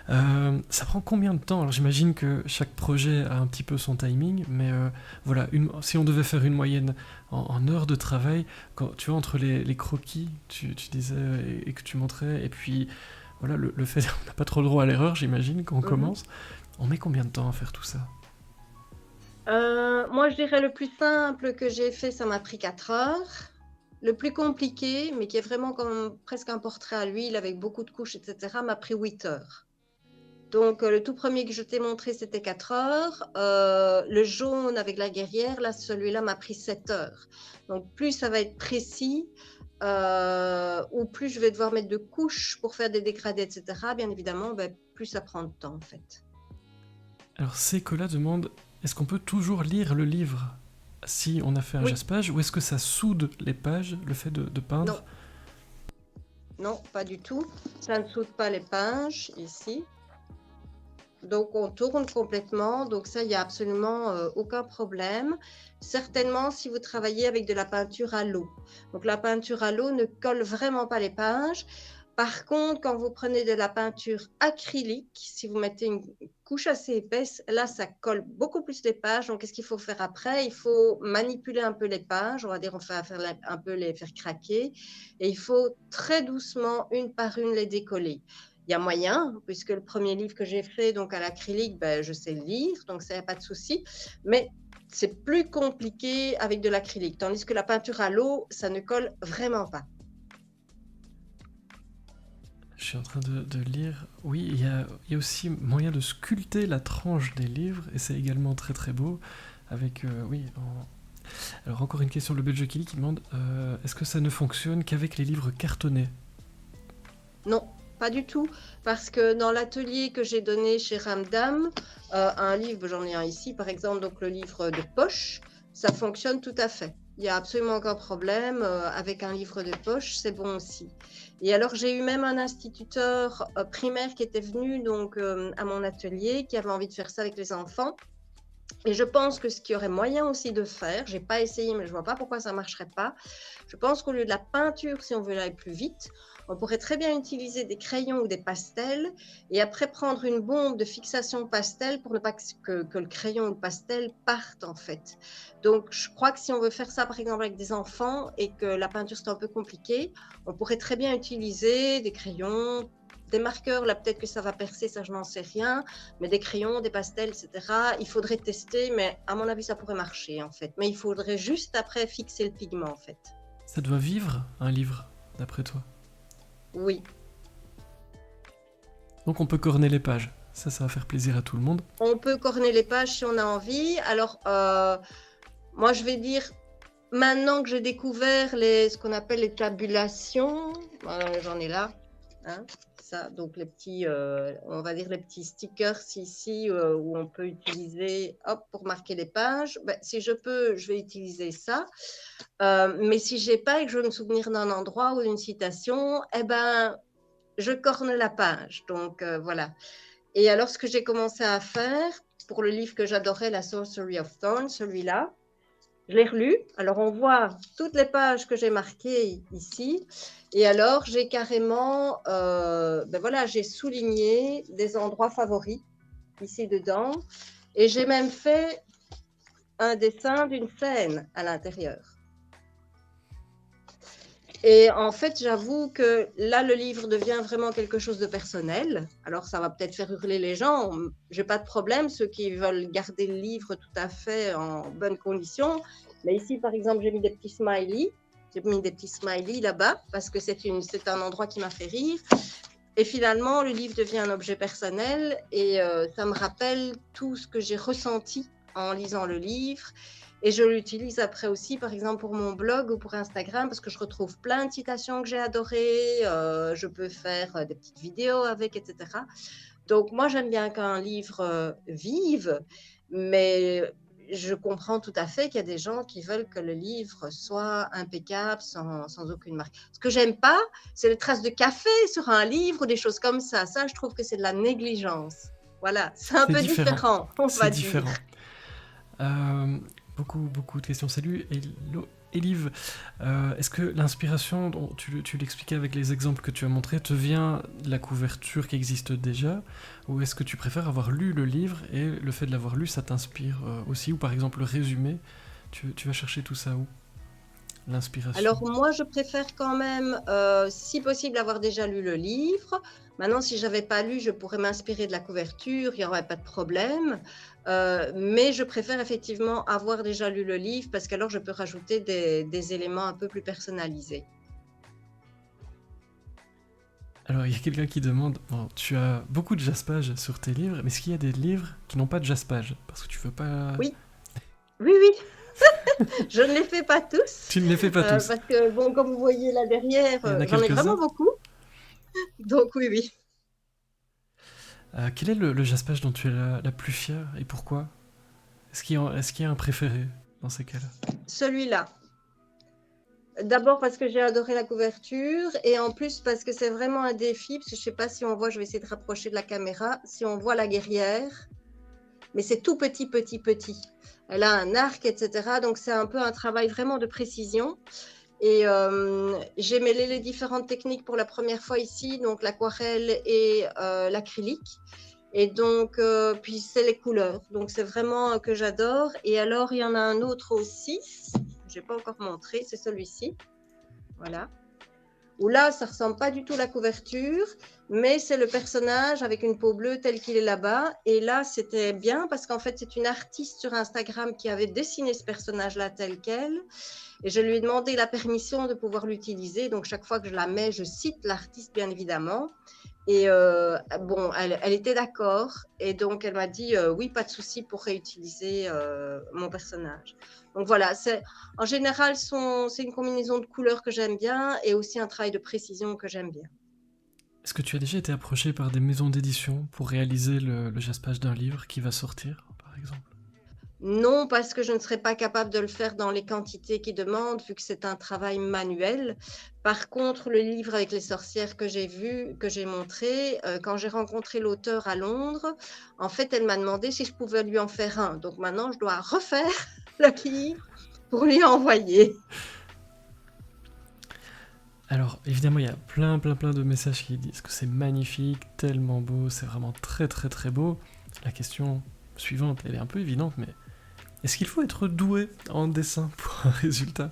Speaker 1: ça prend combien de temps? Alors j'imagine que chaque projet a un petit peu son timing, mais voilà, si on devait faire une moyenne en heures de travail, quand, tu vois, entre les croquis, tu disais, et que tu montrais, et puis voilà, le fait on n'a pas trop le droit à l'erreur, j'imagine, quand on commence, on met combien de temps à faire tout ça?
Speaker 2: Moi, je dirais le plus simple que j'ai fait, ça m'a pris 4 heures. Le plus compliqué, mais qui est vraiment comme presque un portrait à l'huile avec beaucoup de couches, etc., m'a pris 8 heures. Donc, le tout premier que je t'ai montré, c'était 4 heures. Le jaune avec la guerrière, là, celui-là m'a pris 7 heures. Donc, plus ça va être précis, ou plus je vais devoir mettre de couches pour faire des dégradés, etc., bien évidemment, plus ça prend de temps, en fait.
Speaker 1: Alors Sekola demande, est-ce qu'on peut toujours lire le livre si on a fait un
Speaker 2: Oui.
Speaker 1: jaspage, ou est-ce que ça soude les pages, le fait de peindre?
Speaker 2: Non, pas du tout. Ça ne soude pas les pages, ici. Donc, on tourne complètement. Donc, ça, il n'y a absolument aucun problème. Certainement, si vous travaillez avec de la peinture à l'eau. Donc, la peinture à l'eau ne colle vraiment pas les pages. Par contre, quand vous prenez de la peinture acrylique, si vous mettez une couche assez épaisse, là, ça colle beaucoup plus les pages. Donc, qu'est-ce qu'il faut faire après? Il faut manipuler un peu les pages. On va dire, un peu les faire craquer. Et il faut très doucement, une par une, les décoller. Il y a moyen, puisque le premier livre que j'ai fait donc à l'acrylique, je sais le lire, donc ça n'y a pas de souci. Mais c'est plus compliqué avec de l'acrylique, tandis que la peinture à l'eau, ça ne colle vraiment pas.
Speaker 1: Je suis en train de lire. Oui, il y a aussi moyen de sculpter la tranche des livres, et c'est également très très beau. Avec, Alors encore une question, le Belge Kili qui demande, est-ce que ça ne fonctionne qu'avec les livres cartonnés?
Speaker 2: Non, pas du tout, parce que dans l'atelier que j'ai donné chez Ramdam, un livre, j'en ai un ici par exemple, donc le livre de poche, ça fonctionne tout à fait. Il n'y a absolument aucun problème. Avec un livre de poche, c'est bon aussi. Et alors, j'ai eu même un instituteur primaire qui était venu donc, à mon atelier, qui avait envie de faire ça avec les enfants. Et je pense que ce qu'il y aurait moyen aussi de faire, j'ai pas essayé, mais je vois pas pourquoi ça marcherait pas. Je pense qu'au lieu de la peinture, si on veut aller plus vite, on pourrait très bien utiliser des crayons ou des pastels et après prendre une bombe de fixation pastel pour ne pas que le crayon ou le pastel parte en fait. Donc je crois que si on veut faire ça par exemple avec des enfants et que la peinture c'est un peu compliqué, on pourrait très bien utiliser des crayons, des marqueurs, là peut-être que ça va percer, ça je n'en sais rien, mais des crayons, des pastels, etc. Il faudrait tester, mais à mon avis ça pourrait marcher en fait. Mais il faudrait juste après fixer le pigment en fait.
Speaker 1: Ça doit vivre, un livre, d'après toi.
Speaker 2: Oui.
Speaker 1: Donc on peut corner les pages. Ça va faire plaisir à tout le monde.
Speaker 2: On peut corner les pages si on a envie. Alors, moi je vais dire, maintenant que j'ai découvert ce qu'on appelle les tabulations, j'en ai là, hein, ça, donc les petits, on va dire les petits stickers ici où on peut utiliser, hop, pour marquer les pages. Ben, si je peux, je vais utiliser ça. Mais si j'ai pas et que je veux me souvenir d'un endroit ou d'une citation, eh ben, je corne la page. Donc voilà. Et alors, ce que j'ai commencé à faire pour le livre que j'adorais, La Sorcery of Thorns, celui-là, je l'ai relu. Alors, on voit toutes les pages que j'ai marquées ici. Et alors, j'ai carrément, ben voilà, j'ai souligné des endroits favoris ici dedans. Et j'ai même fait un dessin d'une scène à l'intérieur. Et en fait, j'avoue que là, le livre devient vraiment quelque chose de personnel. Alors, ça va peut-être faire hurler les gens. J'ai pas de problème, ceux qui veulent garder le livre tout à fait en bonne condition. Mais ici, par exemple, j'ai mis des petits smileys. J'ai mis des petits smileys là-bas parce que c'est un endroit qui m'a fait rire. Et finalement, le livre devient un objet personnel et ça me rappelle tout ce que j'ai ressenti en lisant le livre. Et je l'utilise après aussi, par exemple, pour mon blog ou pour Instagram, parce que je retrouve plein de citations que j'ai adorées. Je peux faire des petites vidéos avec, etc. Donc, moi, j'aime bien qu'un livre vive, mais je comprends tout à fait qu'il y a des gens qui veulent que le livre soit impeccable, sans aucune marque. Ce que j'aime pas, c'est les traces de café sur un livre ou des choses comme ça. Ça, je trouve que c'est de la négligence. Voilà, c'est un peu différent, on va dire.
Speaker 1: C'est différent. Beaucoup de questions. Salut, Elive. Est-ce que l'inspiration, dont tu l'expliquais avec les exemples que tu as montrés, te vient de la couverture qui existe déjà, ou est-ce que tu préfères avoir lu le livre et le fait de l'avoir lu, ça t'inspire aussi, ou par exemple le résumé, tu vas chercher tout ça où? L'inspiration.
Speaker 2: Alors moi, je préfère quand même, si possible, avoir déjà lu le livre. Maintenant, si j'avais pas lu, je pourrais m'inspirer de la couverture, il n'y aurait pas de problème. Mais je préfère effectivement avoir déjà lu le livre parce qu'alors je peux rajouter des éléments un peu plus personnalisés.
Speaker 1: Alors, il y a quelqu'un qui demande, bon, tu as beaucoup de jaspage sur tes livres, mais est-ce qu'il y a des livres qui n'ont pas de jaspage? Parce que tu veux pas...
Speaker 2: Oui, oui. Je ne les fais pas tous.
Speaker 1: Tu ne les fais pas tous.
Speaker 2: Parce que, bon, comme vous voyez là derrière, j'en ai vraiment beaucoup. Donc oui.
Speaker 1: Quel est le jaspage dont tu es la plus fière et pourquoi? Est-ce qu'il y a un préféré dans ces cas-là?
Speaker 2: Celui-là. D'abord parce que j'ai adoré la couverture et en plus parce que c'est vraiment un défi, parce que je ne sais pas si on voit, je vais essayer de rapprocher de la caméra, si on voit la guerrière, mais c'est tout petit. Elle a un arc, etc. Donc c'est un peu un travail vraiment de précision. Et j'ai mêlé les différentes techniques pour la première fois ici, donc l'aquarelle et l'acrylique. Et donc, puis c'est les couleurs. Donc c'est vraiment que j'adore. Et alors, il y en a un autre aussi, je n'ai pas encore montré, c'est celui-ci. Voilà. Où là, ça ne ressemble pas du tout à la couverture, mais c'est le personnage avec une peau bleue tel qu'il est là-bas. Et là, c'était bien parce qu'en fait, c'est une artiste sur Instagram qui avait dessiné ce personnage-là tel quel. Et je lui ai demandé la permission de pouvoir l'utiliser. Donc, chaque fois que je la mets, je cite l'artiste, bien évidemment. Et bon, elle était d'accord. Et donc, elle m'a dit oui, pas de souci pour réutiliser mon personnage. Donc voilà, en général, c'est une combinaison de couleurs que j'aime bien et aussi un travail de précision que j'aime bien.
Speaker 1: Est-ce que tu as déjà été approché par des maisons d'édition pour réaliser le jaspage d'un livre qui va sortir, par exemple?
Speaker 2: Non, parce que je ne serais pas capable de le faire dans les quantités qu'ils demandent, vu que c'est un travail manuel. Par contre, le livre avec les sorcières que j'ai vu, que j'ai montré, quand j'ai rencontré l'auteur à Londres, en fait, elle m'a demandé si je pouvais lui en faire un. Donc maintenant, je dois refaire le livre pour lui envoyer.
Speaker 1: Alors, évidemment, il y a plein de messages qui disent que c'est magnifique, tellement beau, c'est vraiment très beau. La question suivante, elle est un peu évidente, mais est-ce qu'il faut être doué en dessin pour un résultat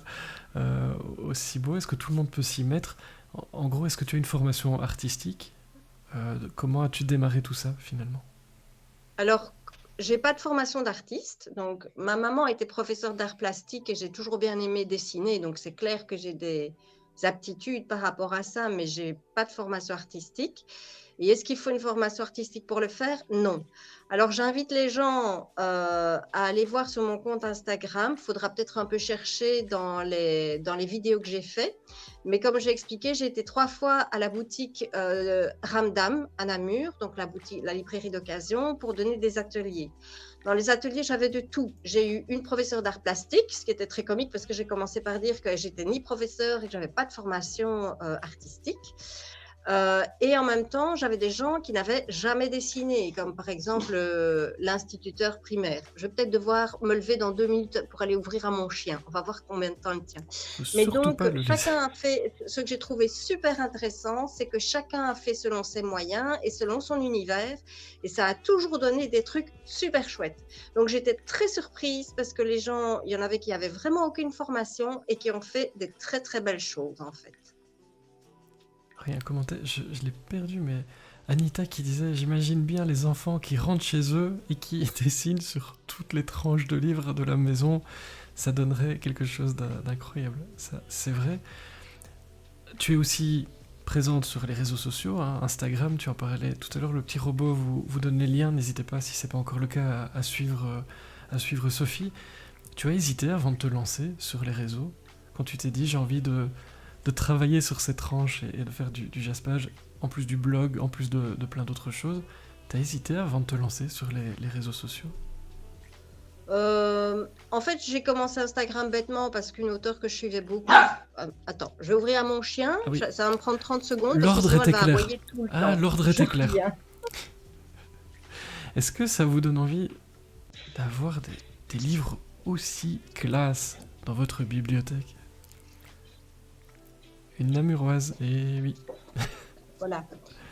Speaker 1: aussi beau? Est-ce que tout le monde peut s'y mettre? En gros, est-ce que tu as une formation artistique? Comment as-tu démarré tout ça, finalement?
Speaker 2: Alors, j'ai pas de formation d'artiste, donc ma maman était professeure d'art plastique et j'ai toujours bien aimé dessiner, donc c'est clair que j'ai des aptitudes par rapport à ça, mais j'ai pas de formation artistique. Et est-ce qu'il faut une formation artistique pour le faire? Non. Alors j'invite les gens à aller voir sur mon compte Instagram. Il faudra peut-être un peu chercher dans les vidéos que j'ai fait. Mais comme j'ai expliqué, j'ai été 3 fois à la boutique Ramdam à Namur, donc la librairie d'occasion, pour donner des ateliers. Dans les ateliers, j'avais de tout. J'ai eu une professeure d'art plastique, ce qui était très comique parce que j'ai commencé par dire que j'étais ni professeure et que j'avais pas de formation artistique. Et en même temps, j'avais des gens qui n'avaient jamais dessiné, comme par exemple l'instituteur primaire. Je vais peut-être devoir me lever dans 2 minutes pour aller ouvrir à mon chien. On va voir combien de temps il tient.
Speaker 1: Faut
Speaker 2: Mais
Speaker 1: surtout
Speaker 2: donc,
Speaker 1: pas le laisser.
Speaker 2: chacun a fait, ce que j'ai trouvé super intéressant, c'est que chacun a fait selon ses moyens et selon son univers. Et ça a toujours donné des trucs super chouettes. Donc, j'étais très surprise parce que les gens, il y en avait qui avaient vraiment aucune formation et qui ont fait des très belles choses, en fait.
Speaker 1: Rien à commenter, je l'ai perdu, mais Anita qui disait, j'imagine bien les enfants qui rentrent chez eux et qui dessinent sur toutes les tranches de livres de la maison, ça donnerait quelque chose d'incroyable. Ça, c'est vrai. Tu es aussi présente sur les réseaux sociaux, hein, Instagram, tu en parlais tout à l'heure, le petit robot vous donne les liens, n'hésitez pas, si c'est pas encore le cas, à suivre Sophie. Tu as hésité avant de te lancer sur les réseaux, quand tu t'es dit j'ai envie de travailler sur ces tranches et de faire du jaspage, en plus du blog, en plus de plein d'autres choses. T'as hésité avant de te lancer sur les réseaux sociaux?
Speaker 2: En fait, j'ai commencé Instagram bêtement parce qu'une auteure que je suivais beaucoup. Attends, je vais ouvrir à mon chien.
Speaker 1: Ah oui,
Speaker 2: Ça va me prendre 30 secondes parce que
Speaker 1: l'ordre
Speaker 2: sinon elle
Speaker 1: était
Speaker 2: va
Speaker 1: clair.
Speaker 2: aboyer tout le
Speaker 1: Ah,
Speaker 2: temps.
Speaker 1: l'ordre
Speaker 2: Je
Speaker 1: était clair.
Speaker 2: reviens.
Speaker 1: Est-ce que ça vous donne envie d'avoir des livres aussi classe dans votre bibliothèque? Une namuroise, et oui.
Speaker 2: Voilà.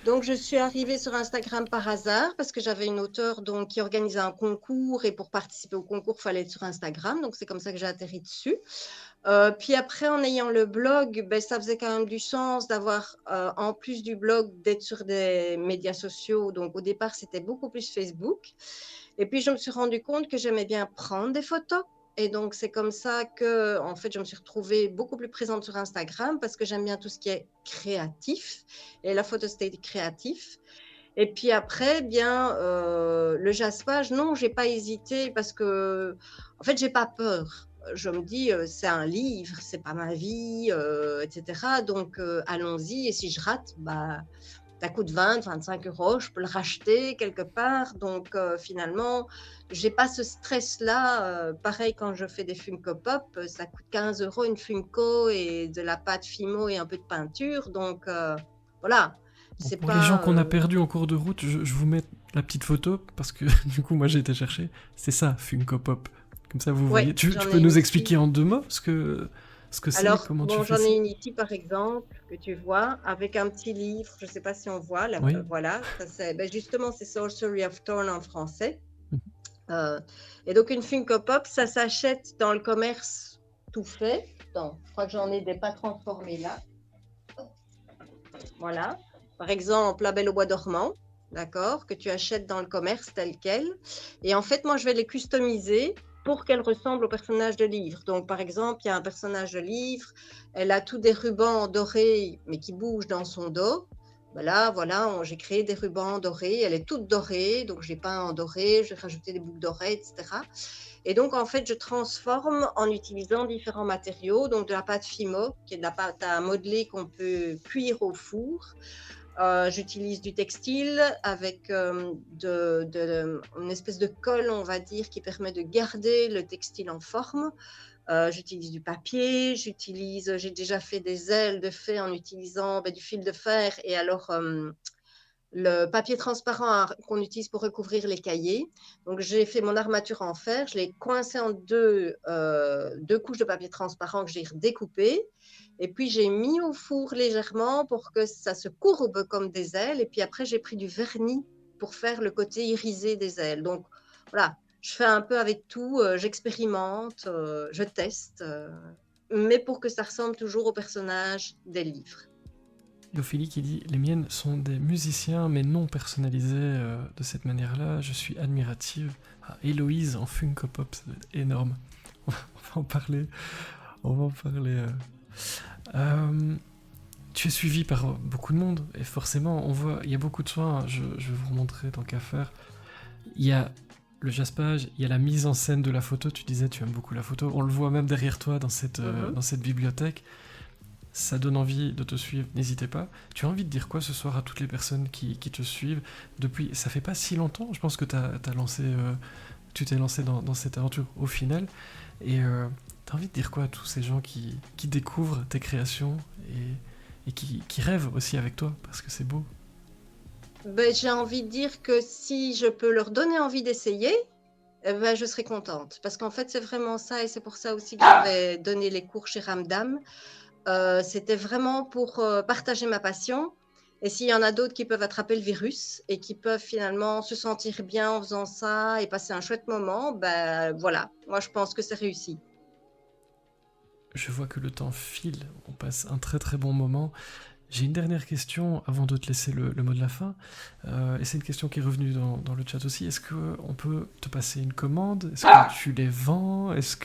Speaker 2: Donc, je suis arrivée sur Instagram par hasard parce que j'avais une auteure donc, qui organisait un concours et pour participer au concours, il fallait être sur Instagram. Donc, c'est comme ça que j'ai atterri dessus. Puis après, en ayant le blog, ben, ça faisait quand même du sens d'avoir, en plus du blog, d'être sur des médias sociaux. Donc, au départ, c'était beaucoup plus Facebook. Et puis, je me suis rendu compte que j'aimais bien prendre des photos. Et donc, c'est comme ça que, en fait, je me suis retrouvée beaucoup plus présente sur Instagram parce que j'aime bien tout ce qui est créatif. Et la photo, c'était créatif. Et puis après, bien, le jaspage, non, j'ai pas hésité parce que, en fait, j'ai pas peur. Je me dis, c'est un livre, c'est pas ma vie, etc. Donc, allons-y. Et si je rate, bah, ça coûte 20, 25 euros, je peux le racheter quelque part. Donc, finalement, j'ai pas ce stress-là. Pareil, quand je fais des Funko Pop, ça coûte 15 euros une Funko et de la pâte Fimo et un peu de peinture. Donc, voilà,
Speaker 1: Bon,
Speaker 2: c'est
Speaker 1: pour les gens
Speaker 2: pas.
Speaker 1: qu'on a perdus en cours de route, je vous mets la petite photo, parce que du coup, moi j'ai été chercher. C'est ça, Funko Pop. Comme ça, vous
Speaker 2: Ouais,
Speaker 1: voyez. Tu
Speaker 2: j'en
Speaker 1: peux
Speaker 2: ai une
Speaker 1: nous
Speaker 2: ici.
Speaker 1: expliquer en 2 mots ce que c'est,
Speaker 2: Alors,
Speaker 1: comment tu
Speaker 2: bon,
Speaker 1: fais
Speaker 2: j'en ai
Speaker 1: ça?
Speaker 2: une ici, par exemple, que tu vois, avec un petit livre. Je ne sais pas si on voit. Là,
Speaker 1: Oui.
Speaker 2: voilà, ça, ben, justement, c'est Sorcery of Thorn en français. Et donc, une Funko Pop, ça s'achète dans le commerce tout fait. Attends, je crois que j'en ai des pas transformés là. Voilà. Par exemple, La Belle au Bois dormant, d'accord, que tu achètes dans le commerce tel quel. Et en fait, moi, je vais les customiser pour qu'elles ressemblent aux personnages de livre. Donc, par exemple, il y a un personnage de livre, elle a tous des rubans dorés, mais qui bougent dans son dos. Ben là, voilà, j'ai créé des rubans dorés. Elle est toute dorée, donc j'ai peint en doré, j'ai rajouté des boucles d'oreilles, etc. Et donc, en fait, je transforme en utilisant différents matériaux, donc de la pâte Fimo, qui est de la pâte à modeler qu'on peut cuire au four, J'utilise du textile avec une espèce de colle, on va dire, qui permet de garder le textile en forme. J'utilise du papier, j'ai déjà fait des ailes de fée en utilisant du fil de fer et alors le papier transparent qu'on utilise pour recouvrir les cahiers. Donc, j'ai fait mon armature en fer, je l'ai coincé en deux couches de papier transparent que j'ai redécoupé. Et puis, j'ai mis au four légèrement pour que ça se courbe comme des ailes. Et puis après, j'ai pris du vernis pour faire le côté irisé des ailes. Donc, voilà, je fais un peu avec tout, j'expérimente, je teste, mais pour que ça ressemble toujours au personnage des livres.
Speaker 1: Et Ophélie qui dit « Les miennes sont des musiciens, mais non personnalisés de cette manière-là. Je suis admirative. » Héloïse en Funko Pop, ça doit être énorme. On va en parler. Tu es suivi par beaucoup de monde, et forcément, on voit, il y a beaucoup de soins. Je vais vous remontrer tant qu'à faire. Il y a le jaspage, il y a la mise en scène de la photo. Tu disais, tu aimes beaucoup la photo. On le voit même derrière toi dans cette bibliothèque. Ça donne envie de te suivre, n'hésitez pas. Tu as envie de dire quoi ce soir à toutes les personnes qui te suivent depuis... Ça fait pas si longtemps, je pense que tu t'es lancé dans cette aventure au final. Et tu as envie de dire quoi à tous ces gens qui découvrent tes créations et qui rêvent aussi avec toi, parce que c'est beau.
Speaker 2: J'ai envie de dire que si je peux leur donner envie d'essayer, je serai contente. Parce qu'en fait, c'est vraiment ça, et c'est pour ça aussi que j'avais donné les cours chez Ramdam. C'était vraiment pour partager ma passion. Et s'il y en a d'autres qui peuvent attraper le virus et qui peuvent finalement se sentir bien en faisant ça et passer un chouette moment, voilà, moi je pense que c'est réussi.
Speaker 1: Je vois que le temps file, on passe un très très bon moment. J'ai une dernière question avant de te laisser le mot de la fin. Et c'est une question qui est revenue dans le chat aussi. Est-ce qu'on peut te passer une commande? Est-ce que tu les vends? Est-ce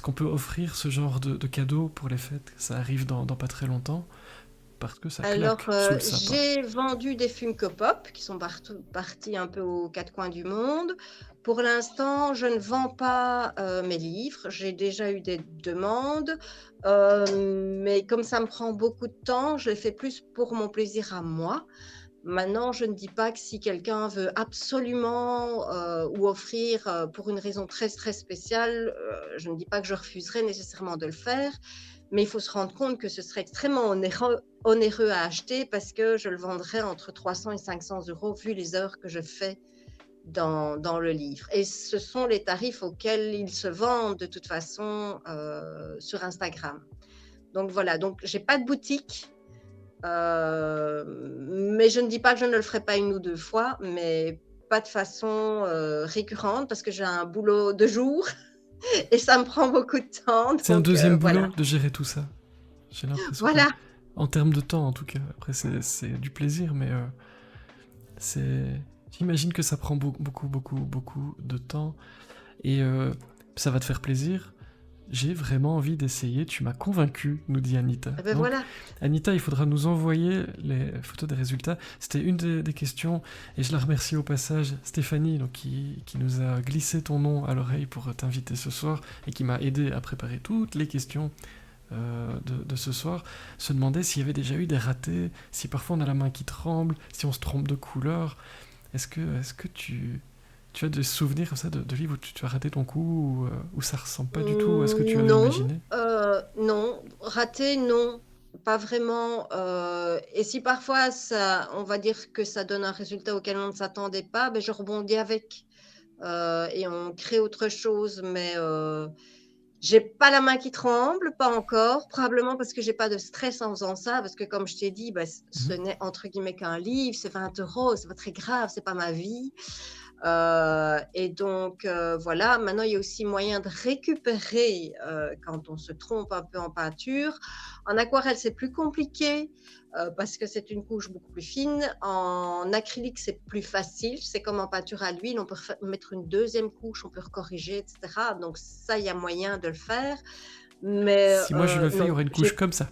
Speaker 1: qu'on peut offrir ce genre de cadeaux pour les fêtes? Ça arrive dans pas très longtemps, parce que ça claque sous le sapin.
Speaker 2: J'ai vendu des Funko Pop qui sont partis un peu aux quatre coins du monde. Pour l'instant, je ne vends pas mes livres. J'ai déjà eu des demandes, mais comme ça me prend beaucoup de temps, je les fais plus pour mon plaisir à moi. Maintenant, je ne dis pas que si quelqu'un veut absolument ou offrir pour une raison très, très spéciale, je ne dis pas que je refuserai nécessairement de le faire, mais il faut se rendre compte que ce serait extrêmement onéreux à acheter parce que je le vendrais entre 300 et 500 euros vu les heures que je fais dans le livre. Et ce sont les tarifs auxquels ils se vendent de toute façon sur Instagram. Donc voilà, donc j'ai pas de boutique. Mais je ne dis pas que je ne le ferai pas une ou deux fois, mais pas de façon récurrente parce que j'ai un boulot de jour et ça me prend beaucoup de temps.
Speaker 1: C'est un deuxième boulot de gérer tout ça. J'ai l'impression.
Speaker 2: Voilà.
Speaker 1: En termes de temps, en tout cas. Après, c'est du plaisir, mais j'imagine que ça prend beaucoup de temps. Et ça va te faire plaisir. J'ai vraiment envie d'essayer, tu m'as convaincu, nous dit Anita.
Speaker 2: Donc, voilà.
Speaker 1: Anita, il faudra nous envoyer les photos des résultats. C'était une des questions, et je la remercie au passage, Stéphanie, donc, qui nous a glissé ton nom à l'oreille pour t'inviter ce soir, et qui m'a aidé à préparer toutes les questions de ce soir, se demandait s'il y avait déjà eu des ratés, si parfois on a la main qui tremble, si on se trompe de couleur. Est-ce que tu as des souvenirs comme ça de livres où tu as raté ton coup, ou ça ressemble pas du tout à ce que tu avais imaginé?
Speaker 2: Non, raté, non, pas vraiment. Et si parfois, on va dire que ça donne un résultat auquel on ne s'attendait pas, je rebondis avec et on crée autre chose. Mais j'ai pas la main qui tremble, pas encore, probablement parce que j'ai pas de stress en faisant ça, parce que comme je t'ai dit, ce n'est entre guillemets qu'un livre, c'est 20 €, c'est pas très grave, c'est pas ma vie. Et donc, voilà. Maintenant, il y a aussi moyen de récupérer quand on se trompe un peu en peinture. En aquarelle, c'est plus compliqué parce que c'est une couche beaucoup plus fine. En acrylique, c'est plus facile. C'est comme en peinture à l'huile, on peut mettre une deuxième couche, on peut recorriger, etc. Donc ça, il y a moyen de le faire. Mais
Speaker 1: si moi je le fais, il y aurait une couche comme ça.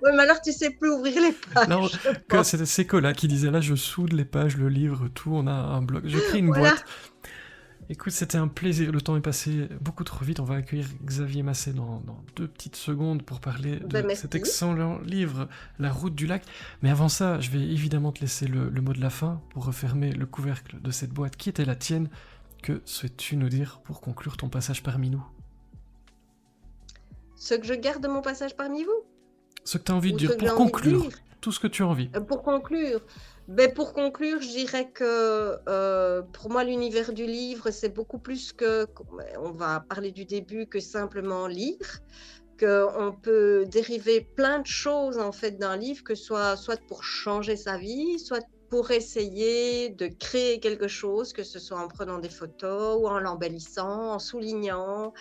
Speaker 2: Oui, mais alors tu sais plus ouvrir les pages.
Speaker 1: Non, c'est Cola qui disait là, je soude les pages, le livre, tout, on a un bloc. J'ai pris une boîte. Écoute, c'était un plaisir. Le temps est passé beaucoup trop vite. On va accueillir Xavier Massé dans 2 petites secondes pour parler
Speaker 2: Ben,
Speaker 1: de cet
Speaker 2: merci.
Speaker 1: excellent livre, La route du lac. Mais avant ça, je vais évidemment te laisser le mot de la fin pour refermer le couvercle de cette boîte qui était la tienne. Que souhaites-tu nous dire pour conclure ton passage parmi nous?
Speaker 2: Ce que je garde de mon passage parmi vous,
Speaker 1: Ce que tu as envie de
Speaker 2: ou ce
Speaker 1: dire
Speaker 2: que j'ai
Speaker 1: pour
Speaker 2: envie de
Speaker 1: conclure.
Speaker 2: dire.
Speaker 1: Tout ce que tu as envie.
Speaker 2: Pour conclure, je dirais que pour moi, l'univers du livre, c'est beaucoup plus que, on va parler du début, que simplement lire, qu'on peut dériver plein de choses en fait d'un livre, que soit pour changer sa vie, soit pour essayer de créer quelque chose, que ce soit en prenant des photos ou en l'embellissant, en soulignant,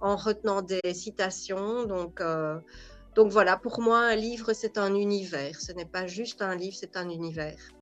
Speaker 2: en retenant des citations. Donc voilà, pour moi, un livre, c'est un univers. Ce n'est pas juste un livre, c'est un univers.